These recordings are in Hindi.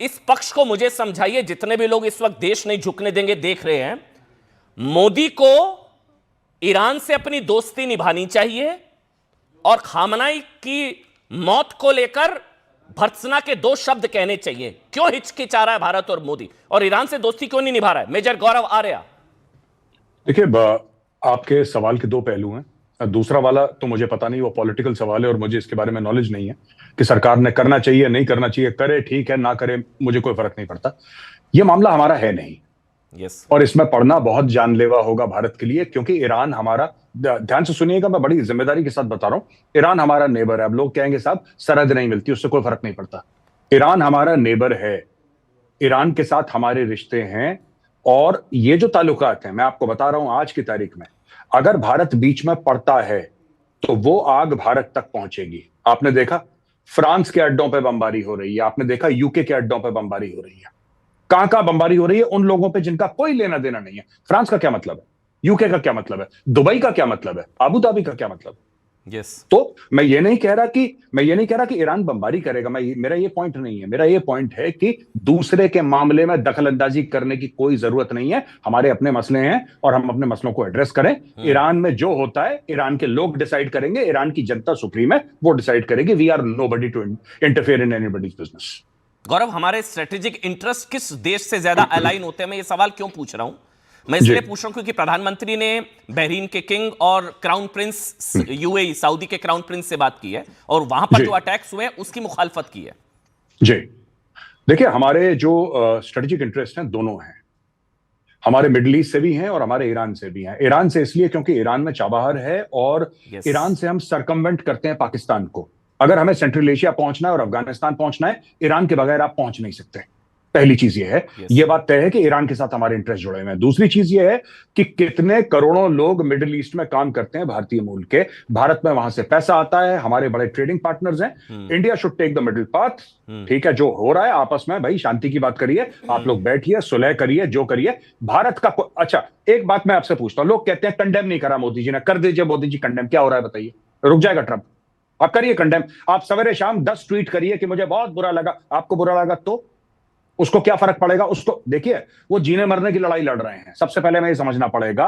इस पक्ष को मुझे समझाइए, जितने भी लोग इस वक्त देश नहीं झुकने देंगे देख रहे हैं, मोदी को ईरान से अपनी दोस्ती निभानी चाहिए और खामनाई की मौत को लेकर भर्त्सना के दो शब्द कहने चाहिए। क्यों हिचकिचा रहा है भारत और मोदी, और ईरान से दोस्ती क्यों नहीं निभा रहा है? मेजर गौरव आर्या। देखिए, आपके सवाल के दो पहलू हैं। दूसरा वाला तो मुझे पता नहीं, वो पॉलिटिकल सवाल है और मुझे इसके बारे में नॉलेज नहीं है कि सरकार ने करना चाहिए नहीं करना चाहिए। करे ठीक है, ना करे मुझे कोई फर्क नहीं पड़ता। ये मामला हमारा है नहीं। और इसमें पढ़ना बहुत जानलेवा होगा भारत के लिए, क्योंकि ईरान हमारा, ध्यान से सुनिएगा, मैं बड़ी जिम्मेदारी के साथ बता रहा हूं, ईरान हमारा नेबर है। अब लोग कहेंगे साहब सरहद नहीं मिलती, उससे कोई फर्क नहीं पड़ता। ईरान हमारा नेबर है, ईरान के साथ हमारे रिश्ते हैं। और ये जो ताल्लुकात हैं, मैं आपको बता रहा हूं आज की तारीख में, अगर भारत बीच में पड़ता है तो वो आग भारत तक पहुंचेगी। आपने देखा फ्रांस के अड्डों पे बमबारी हो रही है, आपने देखा यूके के अड्डों पे बमबारी हो रही है। कहां बमबारी हो रही है? उन लोगों पे जिनका कोई लेना देना नहीं है। फ्रांस का क्या मतलब है? यूके का क्या मतलब है? दुबई का क्या मतलब है? अबू धाबी का क्या मतलब है? तो मैं ये नहीं कह रहा कि ईरान बमबारी करेगा। मेरा ये पॉइंट नहीं है। मेरा ये पॉइंट है कि दूसरे के मामले में दखल अंदाजी करने की कोई जरूरत नहीं है। हमारे अपने मसले हैं और हम अपने मसलों को एड्रेस करें। ईरान में जो होता है ईरान के लोग डिसाइड करेंगे, ईरान की जनता सुप्रीम है, वो डिसाइड करेगी। We are nobody to interfere in anybody's business. Gaurav, हमारे स्ट्रेटेजिक इंटरेस्ट किस देश से ज्यादा अलाइन होते हैं? मैं ये सवाल क्यों पूछ रहा हूं? मैं इसलिए पूछ रहा हूं क्योंकि प्रधानमंत्री ने बहरीन के किंग और क्राउन प्रिंस यूएई सऊदी के क्राउन प्रिंस से बात की है और वहां पर जो अटैक्स हुए उसकी मुखालफत की है। जी देखिए, हमारे जो स्ट्रेटेजिक इंटरेस्ट हैं दोनों हैं। हमारे मिडिल ईस्ट से भी हैं और हमारे ईरान से भी हैं। ईरान से इसलिए क्योंकि ईरान में चाबहार है और ईरान से हम सरकमवेंट करते हैं पाकिस्तान को। अगर हमें सेंट्रल एशिया पहुंचना है और अफगानिस्तान पहुंचना है, ईरान के बगैर आप पहुंच नहीं सकते। पहली चीज ये है, ये बात तय है कि ईरान के साथ हमारे इंटरेस्ट जुड़े हुए हैं। दूसरी चीज ये है कि कितने करोड़ों लोग मिडिल ईस्ट में काम करते हैं भारतीय मूल के, भारत में वहां से पैसा आता है, हमारे बड़े ट्रेडिंग पार्टनर्स हैं। India should take the middle path. ठीक है, जो हो रहा है आपस में, भाई शांति की बात करिए, आप लोग बैठिए, सुलह करिए, जो करिए। भारत का अच्छा, एक बात मैं आपसे पूछता हूं, लोग कहते हैं कंडेम नहीं करा मोदी जी ने। कर दीजिए मोदी जी कंडेम। क्या हो रहा है बताइए? रुक जाएगा ट्रंप? आप करिए कंडेम। आप सवेरे शाम 10 ट्वीट करिए कि मुझे बहुत बुरा लगा। आपको बुरा लगा तो उसको क्या फर्क पड़ेगा? उसको देखिए, वो जीने मरने की लड़ाई लड़ रहे हैं। सबसे पहले मैं ये समझना पड़ेगा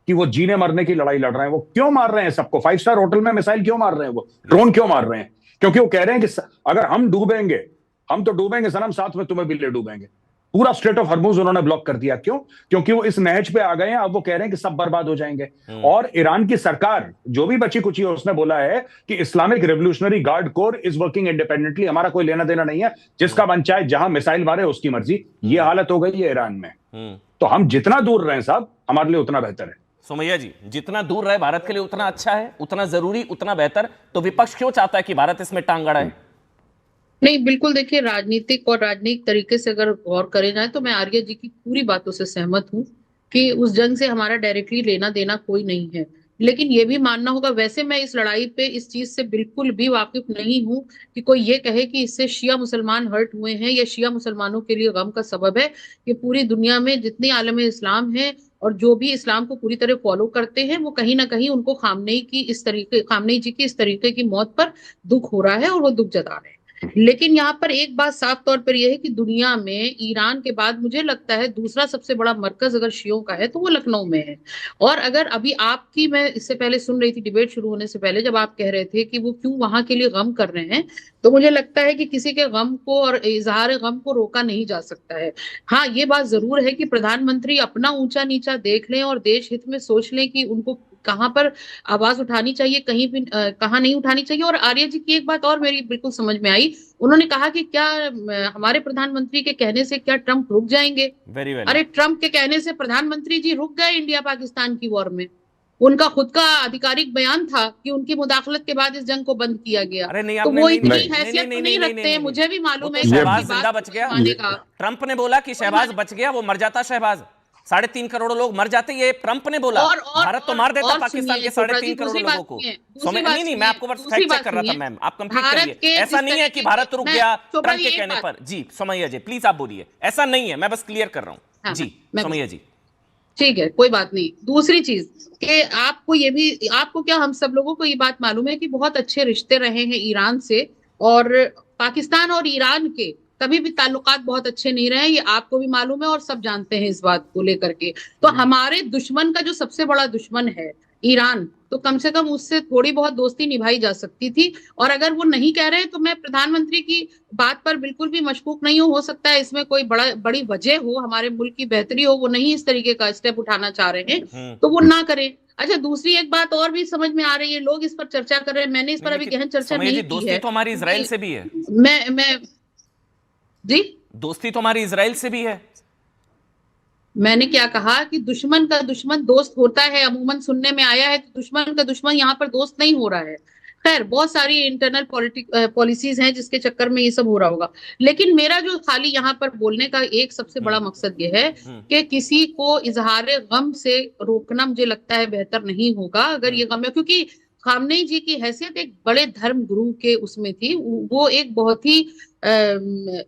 कि वो जीने मरने की लड़ाई लड़ रहे हैं। वो क्यों मार रहे हैं सबको? 5 स्टार होटल में मिसाइल क्यों मार रहे हैं? वो ड्रोन क्यों मार रहे हैं? क्योंकि वो कह रहे हैं कि अगर हम डूबेंगे, हम तो डूबेंगे सनम, साथ में तुम्हें भी ले डूबेंगे। पूरा स्ट्रेट ऑफ हॉर्मुज उन्होंने ब्लॉक कर दिया। क्यों? क्योंकि वो इस नहज पे आ गए हैं। अब वो कह रहे हैं कि सब बर्बाद हो जाएंगे। और ईरान की सरकार जो भी बची कुची है, उसने बोला है कि Islamic revolutionary guard core is working independently. हमारा कोई लेना देना नहीं है, जिसका मन चाहे जहां मिसाइल मारे उसकी मर्जी। ये हालत हो गई है ईरान में। तो हम जितना दूर रहें साहब, हमारे लिए उतना बेहतर है। सोमैया जी, जितना दूर रहे भारत के लिए उतना अच्छा है, उतना जरूरी, उतना बेहतर। तो विपक्ष क्यों चाहता है कि भारत इसमें टांग अड़ाए? नहीं, बिल्कुल। देखिए, राजनीतिक और राजनीतिक तरीके से अगर गौर करे जाए तो मैं आर्या जी की पूरी बातों से सहमत हूँ कि उस जंग से हमारा डायरेक्टली लेना देना कोई नहीं है। लेकिन ये भी मानना होगा, वैसे मैं इस लड़ाई पे इस चीज से बिल्कुल भी वाकिफ नहीं हूँ कि कोई ये कहे कि इससे शिया मुसलमान हर्ट हुए हैं या शिया मुसलमानों के लिए गम का सबब है। ये पूरी दुनिया में जितनी आलम इस्लाम है और जो भी इस्लाम को पूरी तरह फॉलो करते हैं, वो कहीं ना कहीं उनको खामनेई जी की इस तरीके की मौत पर दुख हो रहा है और वो दुख जता रहे हैं। लेकिन यहाँ पर एक बात साफ तौर पर यह है कि दुनिया में ईरान के बाद मुझे लगता है दूसरा सबसे बड़ा मरकज अगर शियों का है तो वो लखनऊ में है। और अगर अभी आपकी, मैं इससे पहले सुन रही थी डिबेट शुरू होने से पहले, जब आप कह रहे थे कि वो क्यों वहां के लिए गम कर रहे हैं, तो मुझे लगता है कि किसी के गम को और इजहार गम को रोका नहीं जा सकता है। हाँ, ये बात जरूर है कि प्रधानमंत्री अपना ऊंचा नीचा देख लें और देश हित में सोच लें कि उनको कहां पर आवाज उठानी चाहिए, कहीं भी कहां नहीं उठानी चाहिए। और आर्य जी की एक बात और मेरी बिल्कुल समझ में आई, उन्होंने कहा कि क्या हमारे प्रधानमंत्री के कहने से क्या ट्रंप रुक जाएंगे? अरे, ट्रंप के कहने से प्रधानमंत्री जी रुक गए इंडिया पाकिस्तान की वॉर में। उनका खुद का आधिकारिक बयान था कि उनकी मुदाखलत के बाद इस जंग को बंद किया गया। तो वो इतनी हैसियत तो नहीं रखते हैं, मुझे भी मालूम है। शहबाज जिंदा बच गया। ट्रंप ने बोला कि शहबाज बच गया, वो मर जाता शहबाज, 3.5 करोड़ लोग मर जाते। ये ट्रंप ने बोला। भारत तो मार देता पाकिस्तान के 3.5 करोड़ लोगों को। नहीं, मैं आपको बस फैक्ट चेक कर रहा था मैम, आप कंप्लीट करिए। ऐसा नहीं है कि भारत रुक गया ट्रंप के कहने पर। जी सोमैया जी, प्लीज आप बोलिए। ऐसा नहीं है, मैं बस क्लियर कर रहा हूँ। जी सोमैया जी। ठीक है, कोई बात नहीं। दूसरी चीज कि आपको क्या, हम सब लोगों को ये बात मालूम है कि बहुत अच्छे रिश्ते रहे हैं ईरान से, और पाकिस्तान और ईरान के कभी भी ताल्लुकात बहुत अच्छे नहीं रहे, ये आपको भी मालूम है और सब जानते हैं इस बात को लेकर के। तो हमारे दुश्मन का जो सबसे बड़ा दुश्मन है ईरान, तो कम से कम उससे थोड़ी बहुत दोस्ती निभाई जा सकती थी। और अगर वो नहीं कह रहे तो मैं प्रधानमंत्री की बात पर बिल्कुल भी मशकूक नहीं हो सकता है इसमें कोई बड़ी वजह हो, हमारे मुल्क की बेहतरी हो, वो नहीं इस तरीके का स्टेप उठाना चाह रहे हैं तो वो ना करें। अच्छा, दूसरी एक बात और भी समझ में आ रही है, लोग इस पर चर्चा कर रहे हैं, मैंने इस पर अभी गहन चर्चा नहीं की है। दोस्ती तो हमारी इजराइल से भी है। मैं जी, दोस्ती तो हमारी इजराइल से भी है। मैंने क्या कहा कि दुश्मन का दुश्मन दोस्त होता है, अमूमन सुनने में आया है, तो दुश्मन का दुश्मन यहाँ पर दोस्त नहीं हो रहा है। खैर, बहुत सारी इंटरनल पॉलिसीज हैं जिसके चक्कर में ये सब हो रहा होगा। लेकिन मेरा जो खाली यहाँ पर बोलने का एक सबसे बड़ा मकसद ये है कि किसी को इजहार गम से रोकना मुझे लगता है बेहतर नहीं होगा अगर ये गम है, क्योंकि खामनेई जी की हैसियत एक बड़े धर्म गुरु के उसमें थी। वो एक बहुत ही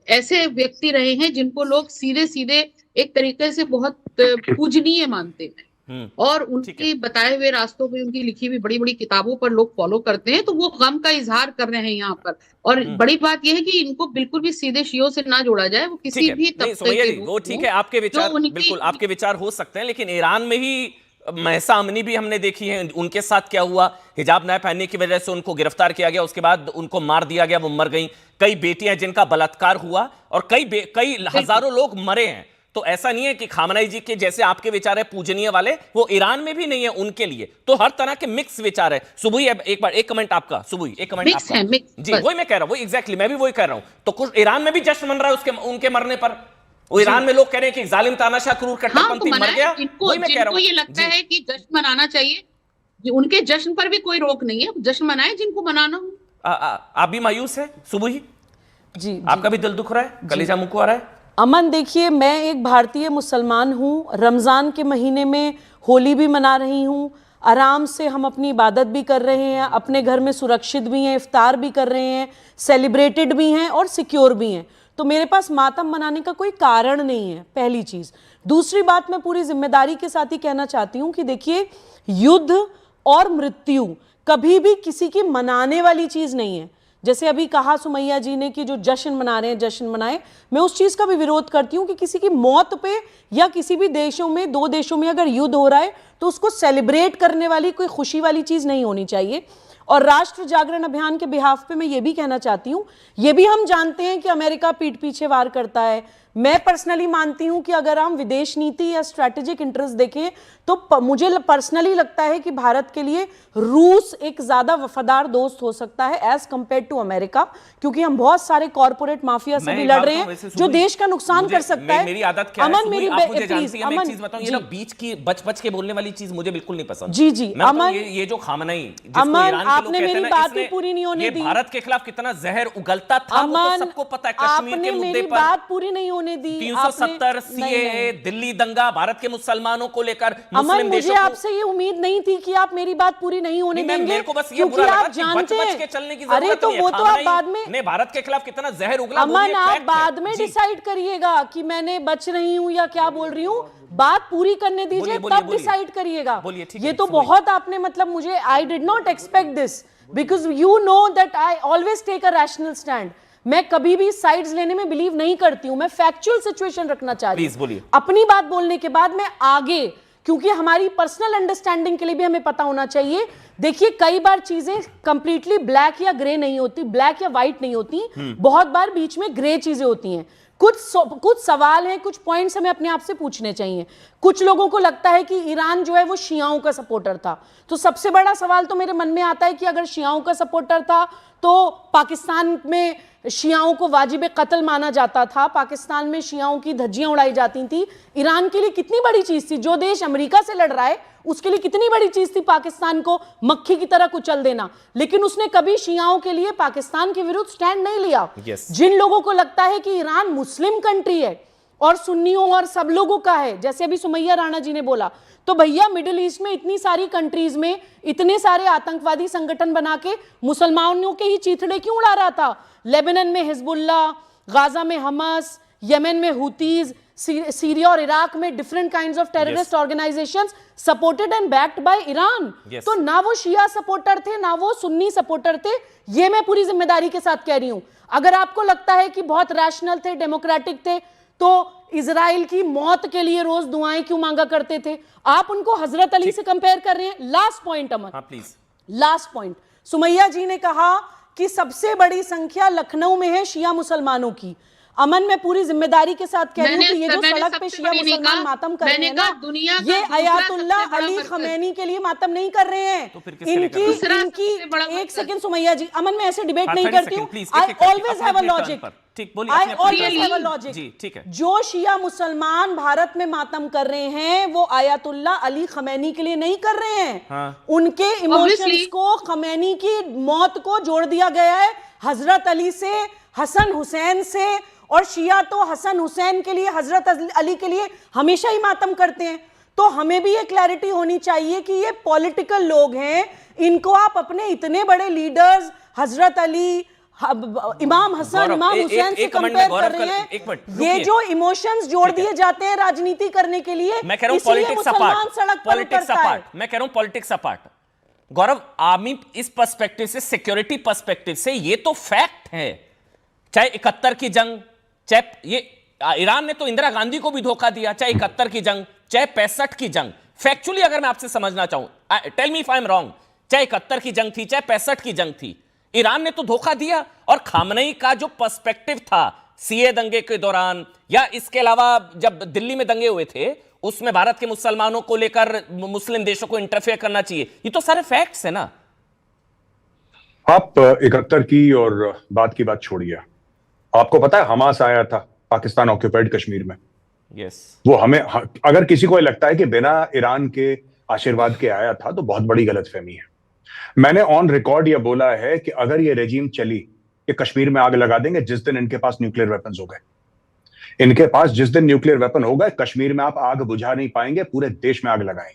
ऐसे व्यक्ति रहे हैं जिनको लोग सीधे सीधे एक तरीके से बहुत पूजनीय मानते हैं और उनके बताए हुए रास्तों पे, उनकी लिखी हुई बड़ी बड़ी किताबों पर लोग फॉलो करते हैं। तो वो गम का इजहार कर रहे हैं यहाँ पर। और बड़ी बात यह है कि इनको बिल्कुल भी सीधे शियों से ना जोड़ा जाए, वो किसी भी तबके के वो ठीक है, आपके विचार बिल्कुल आपके विचार हो सकते हैं, लेकिन ईरान में ही महसा अमनी भी हमने देखी है। उनके साथ क्या हुआ, हिजाब न पहनने की वजह से उनको गिरफ्तार किया गया, उसके बाद उनको मार दिया गया, वो मर गई। कई बेटियां जिनका बलात्कार हुआ और कई हजारों लोग मरे हैं। तो ऐसा नहीं है कि खामनेई जी के जैसे आपके विचार है पूजनीय वाले, वो ईरान में भी नहीं है उनके लिए। तो हर तरह के मिक्स विचार है। सुबुई, एक कमेंट आपका। सुबुई, एक कमेंट आपका। जी, वही मैं कह रहा हूं, वही एग्जैक्टली मैं भी वही कह रहा हूं। तो कुछ ईरान में भी जश्न मन रहा है उनके मरने पर। वो ईरान में लोग कह रहे हैं कि जालिम तानाशाह क्रूर कट्टरपंथी मर गया। वही मैं कह रहा हूं, ये लगता है कि जश्न मनाना चाहिए, उनके जश्न पर भी कोई रोक नहीं है, जश्न मनाए जिनको मनाना हो। आप भी मायूस है सुबुई? जी, आपका भी दिल दुख रहा है, कलेजा मुंह को आ रहा है? अमन, देखिए, मैं एक भारतीय मुसलमान हूँ। रमज़ान के महीने में होली भी मना रही हूँ, आराम से हम अपनी इबादत भी कर रहे हैं, अपने घर में सुरक्षित भी हैं, इफ्तार भी कर रहे हैं, सेलिब्रेटेड भी हैं और सिक्योर भी हैं। तो मेरे पास मातम मनाने का कोई कारण नहीं है, पहली चीज़। दूसरी बात, मैं पूरी जिम्मेदारी के साथ ही कहना चाहती हूँ कि देखिए, युद्ध और मृत्यु कभी भी किसी की मनाने वाली चीज़ नहीं है। जैसे अभी कहा सुमैया जी ने कि जो जश्न मना रहे हैं जश्न मनाए, मैं उस चीज़ का भी विरोध करती हूँ कि किसी की मौत पे या किसी भी देशों में, दो देशों में अगर युद्ध हो रहा है तो उसको सेलिब्रेट करने वाली कोई खुशी वाली चीज़ नहीं होनी चाहिए। और राष्ट्र जागरण अभियान के बिहाफ पे मैं ये भी कहना चाहती हूँ, ये भी हम जानते हैं कि अमेरिका पीठ पीछे वार करता है। मैं पर्सनली मानती हूँ कि अगर हम विदेश नीति या स्ट्रैटेजिक इंटरेस्ट देखें तो मुझे पर्सनली लगता है कि भारत के लिए रूस एक ज़्यादा वफादार दोस्त हो सकता है एज कंपेयर टू अमेरिका, क्योंकि हम बहुत सारे कॉर्पोरेट माफिया से भी लड़ रहे हैं जो देश का नुकसान कर सकता है। मेरी आदत क्या है? अमन, मेरी एक चीज बताऊं, ये ना बीच की बच के बोलने वाली चीज मुझे बिल्कुल नहीं पसंद। जी जी अमन, ये जो खामनेई, अमन, आपने मेरी बात ही पूरी नहीं होने दी। भारत के खिलाफ कितना जहर उगलता था वो तो सबको पता है। कश्मीर के मुद्दे पर बात पूरी नहीं होने दी। 370 सीएए, दिल्ली दंगा, भारत के मुसलमानों को लेकर अमन, मुझे आपसे ये उम्मीद नहीं थी कि आप मेरी बात पूरी नहीं होने देंगे, मेरे को बस ये बुरा लगा कि बच के चलने की जरूरत नहीं है। अरे तो वो तो आप बाद में, भारत के खिलाफ कितना जहर उगला, अमन आप बाद में डिसाइड करिएगा कि मैंने बच रही हूँ या क्या बोल रही हूँ। बात पूरी करने दीजिए, तब डिसाइड करिएगा। ये तो बहुत आपने, मतलब मुझे, I did not expect this because you know that I always take a rational stand. मैं कभी भी साइड्स लेने में बिलीव नहीं करती हूं, मैं फैक्चुअल सिचुएशन रखना चाहती हूं। अपनी बात बोलने के बाद मैं आगे, क्योंकि हमारी पर्सनल अंडरस्टैंडिंग के लिए भी हमें पता होना चाहिए। देखिए, कई बार चीजें कंप्लीटली ब्लैक या ग्रे नहीं होती, ब्लैक या व्हाइट नहीं होती, बहुत बार बीच में ग्रे चीजें होती हैं। कुछ सवाल हैं, कुछ पॉइंट्स हमें अपने आप से पूछने चाहिए। कुछ लोगों को लगता है कि ईरान जो है वो शियाओं का सपोर्टर था, तो सबसे बड़ा सवाल तो मेरे मन में आता है कि अगर शियाओं का सपोर्टर था तो पाकिस्तान में शियाओं को वाजिब कत्ल माना जाता था, पाकिस्तान में शियाओं की धज्जियां उड़ाई जाती थी। ईरान के लिए कितनी बड़ी चीज थी, जो देश अमेरिका से लड़ रहा है उसके लिए कितनी बड़ी चीज थी पाकिस्तान को मक्खी की तरह कुचल देना, लेकिन उसने कभी शियाओं के लिए पाकिस्तान के विरुद्ध स्टैंड नहीं लिया। जिन लोगों को लगता है कि ईरान मुस्लिम कंट्री है और सुन्नियों और सब लोगों का है, जैसे अभी सुमैया राणा जी ने बोला, तो भैया मिडिल ईस्ट में इतनी सारी कंट्रीज में इतने सारे आतंकवादी संगठन बना के मुसलमानों के ही चीथड़े क्यों उड़ा रहा था? लेबनान में हिजबुल्ला, गाजा में हमास, यमन में हुतीज, सीरिया और इराक में different kinds of terrorist organisations supported and backed by Iran. तो ना वो शिया सपोर्टर थे ना वो सुन्नी सपोर्टर थे, ये मैं पूरी जिम्मेदारी के साथ कह रही हूं। अगर आपको लगता है कि बहुत रैशनल थे, डेमोक्रेटिक थे, तो इजराइल की मौत के लिए रोज दुआएं क्यों मांगा करते थे? आप उनको हजरत अली से कंपेयर कर रहे हैं। लास्ट पॉइंट अमन, हाँ प्लीज, लास्ट पॉइंट। सुमैया जी ने कहा कि सबसे बड़ी संख्या लखनऊ में है शिया मुसलमानों की। अमन, मैं पूरी जिम्मेदारी के साथ कह रही हूँ कि ये जो सड़क पे शिया मुसलमान मातम कर रहे हैं ना, ये अयातुल्लाह अली खमैनी के लिए मातम नहीं कर रहे हैं। तो फिर इनकी एक सेकंड सुमैया जी, अमन मैं ऐसे डिबेट नहीं करती हूँ। I always have a logic, ठीक बोलिए, I always have a logic. जी ठीक है। जो शिया मुसलमान भारत में मातम कर रहे हैं वो अयातुल्लाह अली खमैनी के लिए नहीं कर रहे हैं। हाँ। उनके इमोशंस को, खमैनी की मौत को जोड़ दिया गया है हजरत अली से, हसन हुसैन से, और शिया तो हसन हुसैन के लिए, हजरत अली के लिए हमेशा ही मातम करते हैं। तो हमें भी ये क्लैरिटी होनी चाहिए कि ये पॉलिटिकल लोग हैं, इनको आप अपने इतने बड़े लीडर्स हजरत अली, इमाम हसन, इमाम हुसैन से कंपेयर कर रहे हैं। ये जो इमोशंस जोड़ दिए जाते हैं राजनीति करने के लिए, मैं कह रहा हूं पॉलिटिक्स अपार्ट, पॉलिटिक्स अपार्ट, मैं कह रहा हूं पॉलिटिक्स अपार्ट। गौरव, आर्मी इस पर्सपेक्टिव से, सिक्योरिटी पर्सपेक्टिव से ये तो फैक्ट है, चाहे 71 की जंग, चाहे ये ईरान ने तो इंदिरा गांधी को भी धोखा दिया, चाहे 71 की जंग, चाहे 65 की जंग। फैक्चुअली अगर मैं आपसे समझना चाहूं, tell me if I am wrong, चाहे 71 की जंग थी, चाहे 65 की जंग थी, ईरान ने तो धोखा दिया। और खामनेई का जो पर्सपेक्टिव था सीए दंगे के दौरान, या इसके अलावा जब दिल्ली में दंगे हुए थे, उसमें भारत के मुसलमानों को लेकर मुस्लिम देशों को इंटरफेयर करना चाहिए, ये तो सारे फैक्ट्स है ना। आप 71 की और बाद की बात छोड़िए, आपको पता है हमास आया था पाकिस्तान ऑक्यूपाइड कश्मीर में। यस। वो हमें, अगर किसी को लगता है कि बिना ईरान के आशीर्वाद के आया था तो बहुत बड़ी गलतफहमी है। मैंने ऑन रिकॉर्ड यह बोला है कि अगर ये रेजिम चली कि कश्मीर में आग लगा देंगे जिस दिन इनके पास न्यूक्लियर वेपन्स हो गए, इनके पास जिस दिन न्यूक्लियर वेपन हो गए, कश्मीर में आप आग बुझा नहीं पाएंगे, पूरे देश में आग लगाएंगे।